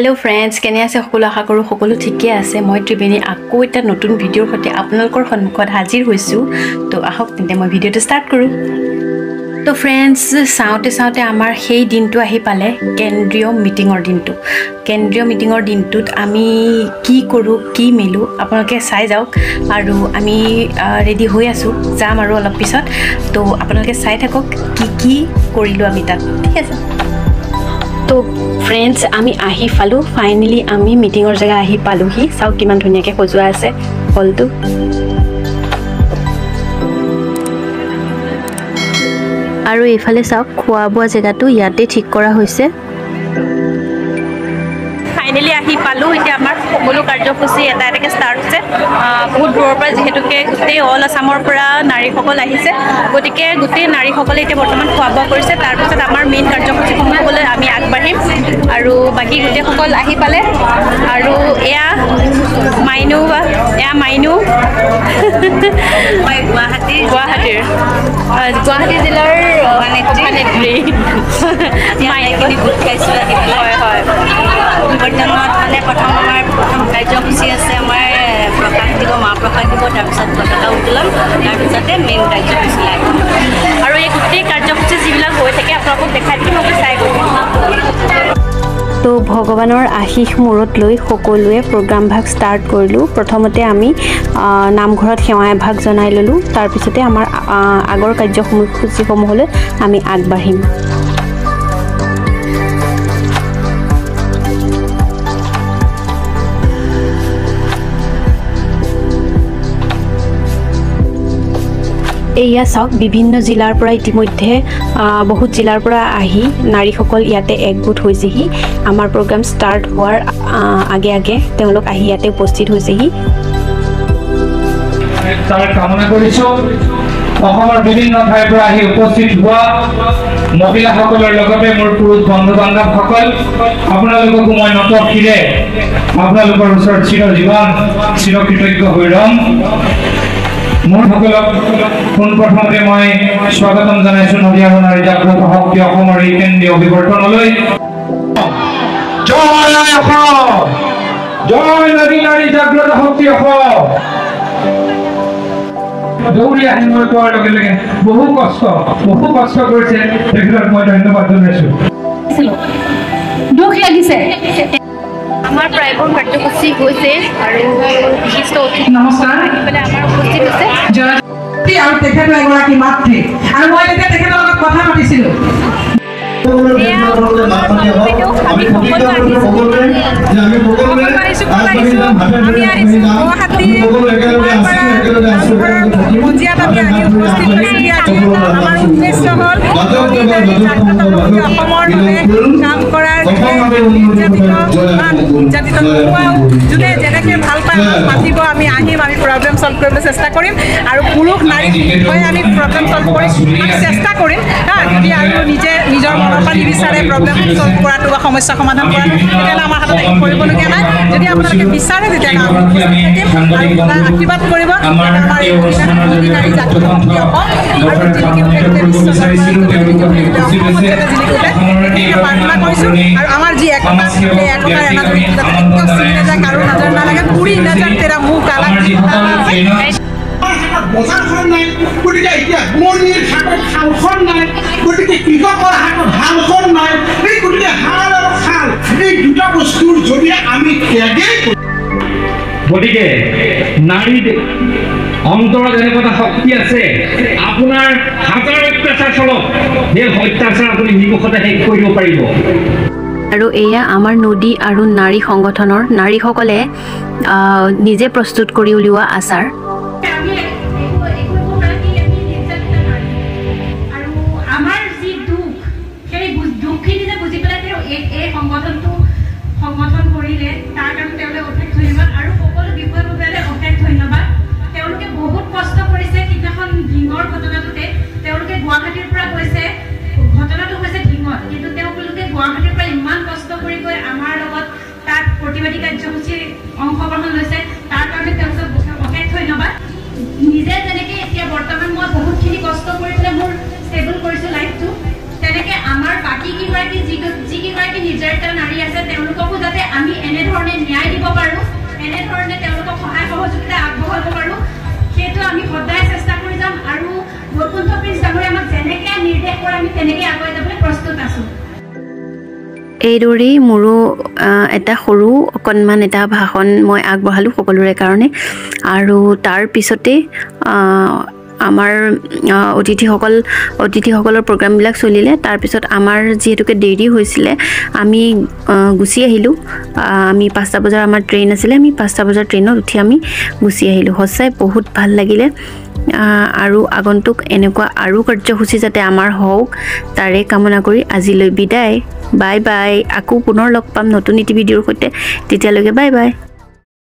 Hello friends केने আছে সকলো আশা কৰো সকলো ঠিকে আছে মই ত্ৰিবেণী আকৌ এটা নতুন ভিডিওৰ সৈতে আপোনালোকৰ সন্মুখত হাজিৰ হৈছো তো আহক তেন্তে মই ভিডিওটো ষ্টাৰ্ট কৰো তো फ्रेंड्स সাউতে আমাৰ সেই দিনটো আহি পালে কেন্দ্ৰীয় মিটিংৰ দিনটোত আমি কি কৰো কি মেলো আপোনালোকে চাই যাওক আৰু আমি ৰেডি হৈ আছো যাম আৰু অলপ পিছত তো আপোনালোকে চাই থাকক কি কৰিলো আমি তাত ঠিক আছে तो फ्रेंड्स आमी आही पालो फाइनली आमी मीटिंगर जगह आही पालोही साउ किमान धुनियाके खजुआ আছে হলটো আৰু এফালে সাউ খোৱা বোৱা জেগাটো ইয়াতে ঠিক কৰা হৈছে फाइनली आही पालो এতিয়া আমাৰ সকলো কাৰ্যসূচী এটাকে স্টাৰ্ট হৈছে বহুত দূৰৰ পৰা যেহেতুকে গোটেই অল আসামৰ পৰা নাৰীসকল আহিছে গতিকে গোটেই নাৰীসকলে এতিয়া বৰ্তমান খোৱা বোৱা কৰিছে তাৰ পিছত আমাৰ মেইন কাৰ্যসূচীসমূহ হ'বলৈ আমি আগবাঢ়িম আৰু বাকি গোটেই সকল আহি পালে আৰু এয়া মাইনু গুৱাহাটী জিলাৰ নেত্ৰী মাইকিনি গোট খাইছো হয় হয় বৰ্তমানত মানে প্ৰথম কাৰ্যসূচী আছে আমাৰ প্ৰকাশ দিব মহাপ্ৰসাদ দিব তাৰপিছত পতাকা উত্তোলন তাৰপিছতে মেইন কাৰ্যসূচী লাগে আৰু এই গোটেই কাৰ্যসূচী যিবিলাক হৈ থাকে আপোনালোকক দেখাই দিম মই চাই গ'লো তো ভগৱানৰ আশীষ মূৰত লৈ সকলোৱে প্ৰগ্ৰাম ভাগ ষ্টাৰ্ট কৰিলো প্ৰথমতে আমি নামঘৰত সেৱা ভাগ জনাই ললো তাৰ পিছতে আমাৰ আগৰ কাৰ্যসূচীসমূহলৈ আমি আগবাঢ়িম এয়া সব বিভিন্ন জিলাৰ পৰা ইতিমধ্যে বহুত জিলাৰ পৰা আহি নাৰীসকল ইয়াতে একগোট হৈছেহি আমাৰ প্ৰগ্ৰাম ষ্টাৰ্ট হোৱাৰ আগে তেওঁলোক আহি ইয়াতে উপস্থিত হৈছেহি তাৰ কামনা কৰিছো অসমৰ বিভিন্ন ঠাইৰ পৰা আহি উপস্থিত হোৱা মহিলাসকলৰ লগতে মোৰ পুৰুষ বন্ধু বান্ধৱসকল আপোনালোকক মই নতখিৰে আপোনালোকৰ ওচৰত চিৰকৃতজ্ঞ হৈ ৰম মোৰ সকলক পোনপ্ৰথমতে মই স্বাগতম জনাইছো নদীয়া নাৰী জাগ্ৰত শক্তি অসমৰ এই কেন্দ্ৰীয় অভিৱৰ্তনলৈ জয় অসম জয় নদী নাৰী জাগ্ৰত শক্তি অসম দৌৰি আহি মই কোৱাৰ লগে লগে বহু কষ্ট কৰিছে তেখেতক মই ধন্যবাদ জনাইছো দুখ লাগিছে আমাৰ প্ৰায়বোৰ কাৰ্যসূচী হৈছে আৰু বিশিষ্ট অতিথি নমস্কাৰ আমাৰ উপস্থিত আছে জয়ন্তী আৰু তেখেত এগৰাকী মাতৃ আৰু মই এতিয়া তেখেতৰ লগত কথা পাতিছিলোঁ যোনে যেনেকৈ ভাল পায় মাতিব আমি আহিম আমি প্ৰব্লেম সলভ কৰিবলৈ চেষ্টা কৰিম আৰু পুৰুষ নাৰী হৈ আমি প্ৰব্লেম সলভ কৰি চেষ্টা কৰিম যদি আৰু নিজৰ মনৰ পৰা নিবিচাৰে প্ৰব্লেম সলভ কৰাটো বা সমস্যা সমাধান কৰাটো তেতিয়াহ'লে আমাৰ হাতত একো কৰিবলগীয়া নাই যদি আপোনালোকে বিচাৰে তেতিয়াহ'লে আমি আশীৰ্বাদ কৰিব আমাৰ নাৰী জাগ্ৰত শক্তি অসম আৰু প্ৰাৰ্থনা কৰিছোঁ আৰু আমাৰ যি একতা সেই একতাৰ এনাজৰী কাৰো নজৰ নালাগে পুৰি নজৰ তেৰা মুখ কালা বজাৰখন নাই গতিকে এতিয়া মনিৰ হাতত শালখন নাই গতিকে কৃষকৰ হাতত হালখন নাই এই গতিকে হাল আৰু শাল এই দুটা বস্তুৰ জৰিয়তে আমি ত্যাগেই গতিকে নাৰীৰ অন্তৰত এনেকুৱা শক্তি আছে আপোনাৰ হাজাৰ অত্যাচাৰ চলক সেই অত্যাচাৰ আপুনি নিমুখতে শেষ কৰিব পাৰিব আৰু এয়া আমাৰ নদী আৰু নাৰী সংগঠনৰ নাৰীসকলে নিজে প্ৰস্তুত কৰি উলিওৱা আচাৰ সংগঠন কৰিলে তাৰ কাৰণে তেওঁলোকে অশেষ ধন্যবাদ আৰু সকলো বিষয়ববীয়ালে অশেষ ধন্যবাদ তেওঁলোকে বহুত কষ্ট কৰিছে সিদিনাখন ঢিঙৰ ঘটনাটোতে তেওঁলোকে গুৱাহাটীৰ পৰা কৈছে ঘটনাটো হৈছে ঢিঙত কিন্তু তেওঁলোকে গুৱাহাটীৰ পৰা ইমান কষ্ট কৰি গৈ আমাৰ লগত তাত প্ৰতিবাদী কাৰ্যসূচীৰ অংশগ্ৰহণ লৈছে তাৰ কাৰণে তেওঁলোকক অশেষ ধন্যবাদ নিজে যেনেকৈ এতিয়া বৰ্তমান মই বহুতখিনি কষ্ট কৰি পেলাই মোৰ ষ্টেবল কৰিছোঁ লাইফটো তেনেকৈ আমাৰ বাকী কেইগৰাকী যিকেইগৰাকী নিৰ্যাতিত নাৰী আছে তেওঁলোককো যাতে তেনেকৈ আগুৱাই যাবলৈ প্ৰস্তুত আছোঁ। এইদৰেই মোৰো এটা সৰু অকণমান এটা ভাষণ মই আগবঢ়ালোঁ সকলোৰে কাৰণে আৰু তাৰ পিছতে আমাৰ অতিথিসকলৰ প্ৰগ্ৰামবিলাক চলিলে। তাৰপিছত আমাৰ যিহেতুকে দেৰি হৈছিলে আমি গুচি আহিলোঁ। আমি 5টা বজাৰ আমাৰ ট্ৰেইন আছিলে, আমি 5টা বজাৰ ট্ৰেইনত উঠি আমি গুচি আহিলোঁ। সঁচাই বহুত ভাল লাগিলে আৰু আগন্তুক এনেকুৱা আৰু কাৰ্যসূচী যাতে আমাৰ হওক তাৰে কামনা কৰি আজিলৈ বিদায়। Bye bye. আকৌ পুনৰ লগ পাম নতুন নীতি ভিডিঅ'ৰ সৈতে। তেতিয়ালৈকে বাই বাই।